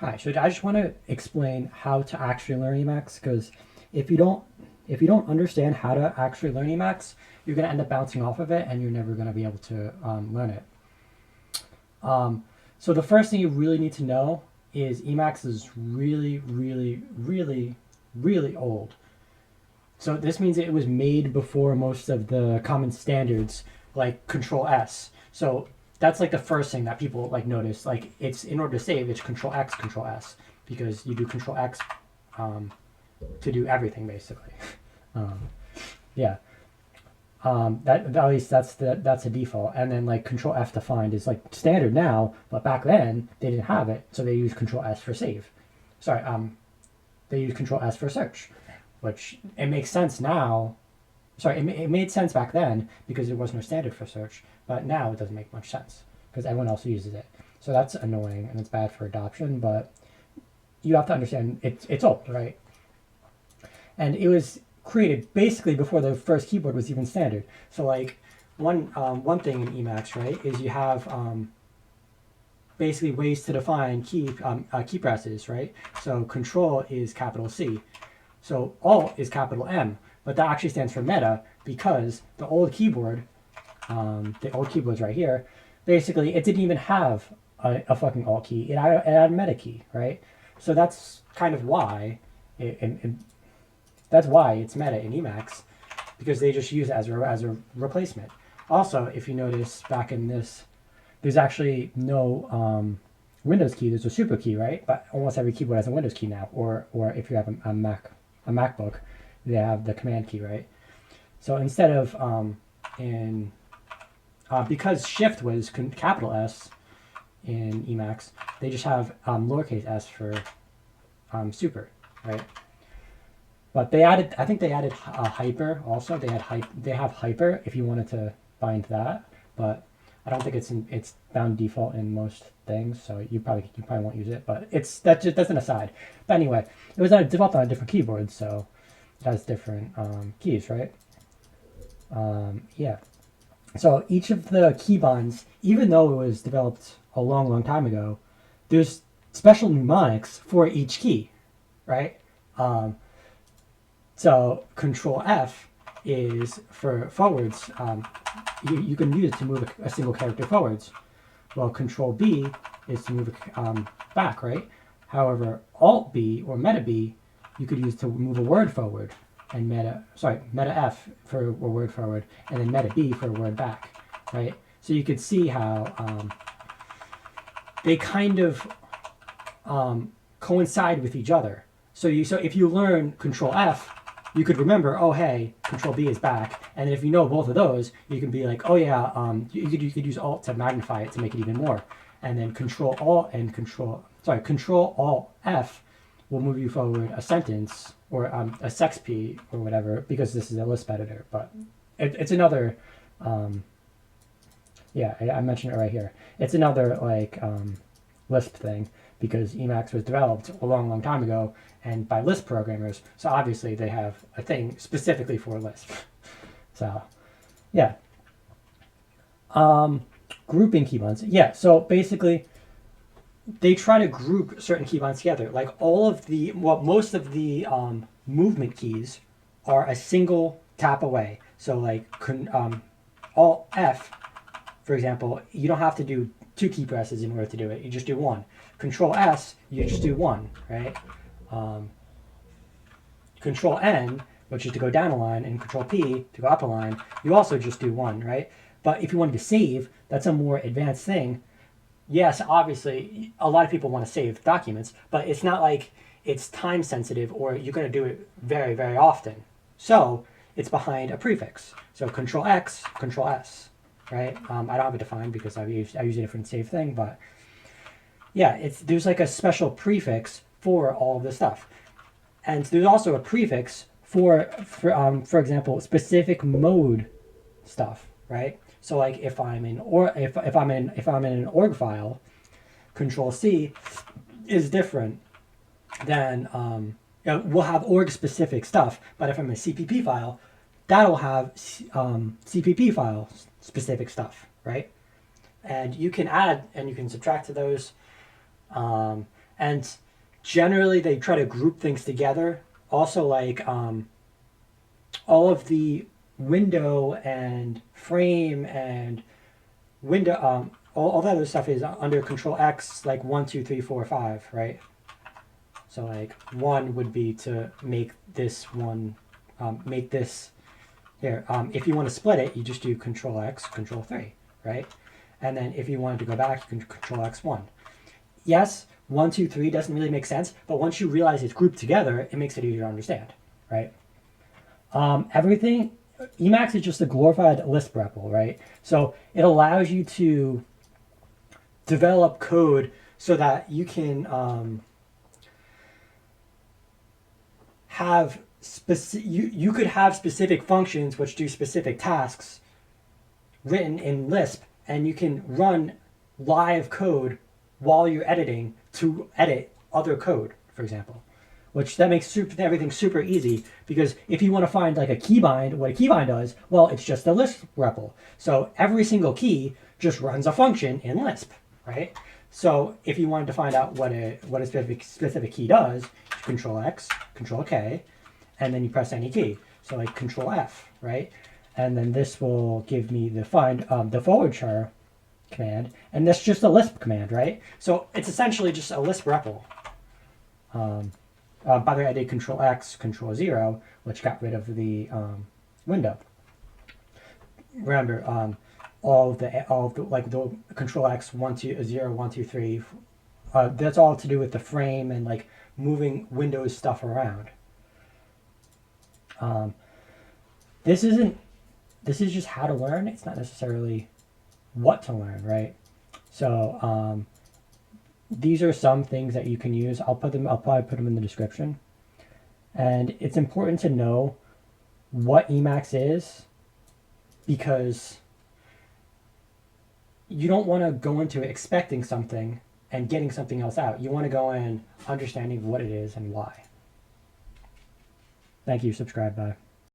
Hi, so I just want to explain how to actually learn Emacs because if you don't if you don't understand how to actually learn Emacs, you're going to end up bouncing off of it and you're never going to be able to learn it. So the first thing you really need to know is Emacs is really, really, really, really old. So this means it was made before most of the common standards like Control S. So that's like the first thing that people like notice. Like it's in order to save, it's Control X, Control S because you do Control X um, to do everything basically. Um, yeah, that at least that's the default. And then like Control F to find is like standard now, but back then they didn't have it, so they used Control S for save. Sorry, they used Control S for search, which it makes sense now. Sorry, it made sense back then because there was no standard for search, but now it doesn't make much sense because everyone else uses it. So that's annoying and it's bad for adoption, but you have to understand it's old, right? And it was created basically before the first keyboard was even standard. So like one thing in Emacs, right, is you have basically ways to define key presses, right? So Control is capital C, so Alt is capital M, but that actually stands for meta because the old keyboards right here, basically it didn't even have a fucking Alt key. It had a meta key, right? So that's kind of why that's why it's meta in Emacs because they just use it as a replacement. Also, if you notice back in this, there's actually no Windows key. There's a super key, right? But almost every keyboard has a Windows key now. Or if you have a MacBook, they have the command key, right? So instead of in because Shift was capital S in Emacs, they just have lowercase s for super, right? But they added, I think they added hyper also. They have hyper if you wanted to bind that, but I don't think it's bound default in most things, so you probably won't use it. But that's an aside. But anyway, it was developed on a different keyboard, so it has different keys, right? Yeah. So each of the keybinds, even though it was developed a long, long time ago, there's special mnemonics for each key, right? So Control F is for forwards. You can use it to move a single character forwards. Well, Control B is to move back, right? However, Alt B or Meta B, you could use to move a word forward, and Meta F for a word forward, and then Meta B for a word back, right? So you could see how they kind of coincide with each other. So if you learn Control F, you could remember, oh hey, Control B is back, and if you know both of those, you can be like, oh yeah, you could use Alt to magnify it to make it even more, and then Control Alt F will move you forward a sentence or a sexp or whatever because this is a Lisp editor, but it's another. Yeah, I mentioned it right here. It's another like Lisp thing because Emacs was developed a long, long time ago and by Lisp programmers. So obviously they have a thing specifically for Lisp. So, yeah. Grouping keybinds. Yeah, so basically they try to group certain keybinds together. Like most of the movement keys are a single tap away. So like Alt F, for example, you don't have to do two key presses in order to do it. You just do one. Control S, you just do one, right? Control N, which is to go down a line, and Control P to go up a line, you also just do one, right? But if you wanted to save, that's a more advanced thing. Yes, obviously, a lot of people want to save documents, but it's not like it's time sensitive or you're going to do it very, very often. So it's behind a prefix. So Control X, Control S, right? I don't have it defined because I use a different save thing, but yeah, there's like a special prefix for all of this stuff. And there's also a prefix for example, specific mode stuff, right? So like if I'm in an org file, Control C is different than we'll have org specific stuff. But if I'm in a CPP file, that'll have CPP file specific stuff, right? And you can add and you can subtract to those. And generally they try to group things together. Also, like all of the window and frame and window, all that other stuff is under Control X, like 1, 2, 3, 4, 5, right? So like 1 would be to make this one, make this here. If you want to split it, you just do Control X, Control 3, right? And then if you wanted to go back, you can Control X1. Yes, 1, 2, 3 doesn't really make sense, but once you realize it's grouped together, it makes it easier to understand, right? Everything, Emacs is just a glorified Lisp REPL, right? So it allows you to develop code so that you can have you could have specific functions which do specific tasks written in Lisp, and you can run live code while you're editing to edit other code, for example, which that makes everything super easy, because if you want to find like a keybind, what a keybind does, well, it's just a Lisp REPL. So every single key just runs a function in Lisp, right? So if you wanted to find out what a specific key does, Control X, Control K, and then you press any key. So like Control F, right? And then this will give me the the forward char command, and that's just a Lisp command, right? So it's essentially just a Lisp REPL. By the way, I did Control X, Control 0, which got rid of the window. Remember, all of the like the Control X 1, 2, 0, 1, 2, 3. That's all to do with the frame and like moving Windows stuff around. This is just how to learn. It's not necessarily what to learn, right? So these are some things that you can use. I'll probably put them in the description. And it's important to know what Emacs is, because you don't want to go into it expecting something and getting something else out. You want to go in understanding what it is and why. Thank you. Subscribe. Bye.